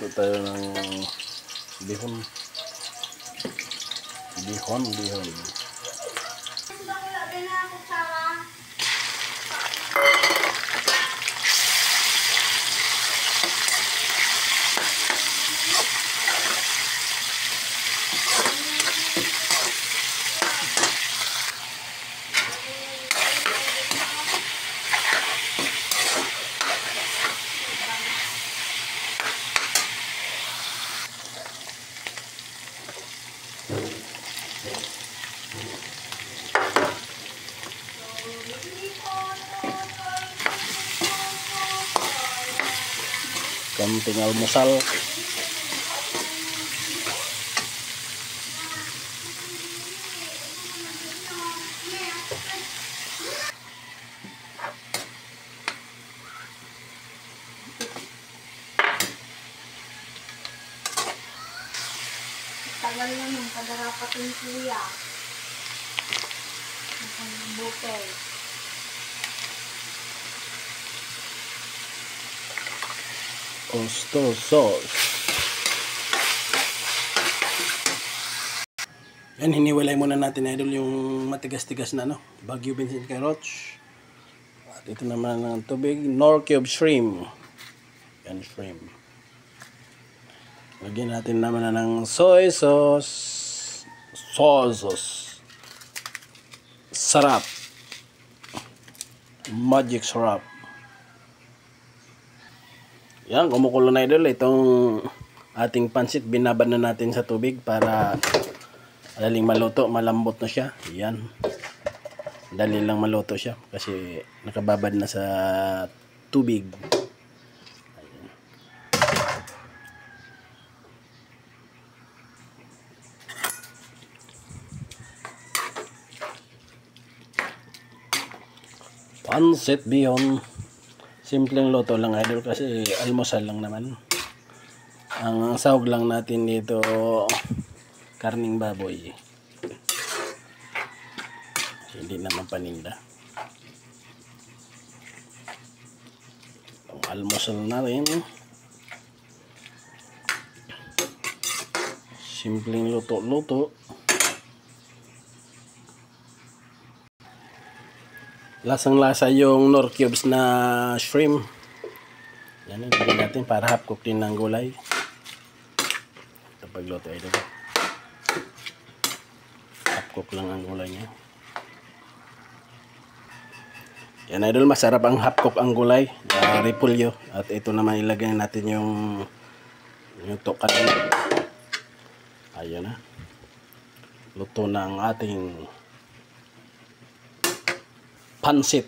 Magluto tayo ng bihon. Bihon. Kaunting almusal. Tagal na nung kadarapat yung kuya. Ang bukay. Oyster sauce. Yan, hiniwalay muna natin idol yung matigas-tigas na Baguio Vincent Carrots. At ito naman ang tubig, Knorr Cube shrimp. Yan, shrimp. Lagyan natin naman ng soy sauce. Sarap. Magic sarap. Yan, kumukulo na idol. Itong ating pansit, binabad na natin sa tubig para madaling maluto. Malambot na siya. Yan. Dali lang maluto siya kasi nakababad na sa tubig. Ayan. Pansit bihon. Simpleng luto lang idol kasi almusal lang naman. Ang sahog lang natin dito karning baboy. Hindi naman paninda. Ang almusal na rin. Simpleng luto-luto. Lasang-lasa yung Knorr cubes na shrimp. Yan, ilagay natin para half cook din ng gulay. Ito pagluto ay dito. Half cook lang ang gulay niya. Yan idol, masarap ang half cook ang gulay. Repolyo. At ito naman ilagay natin yung tokat. Ayun na. Luto na ang ating pansit.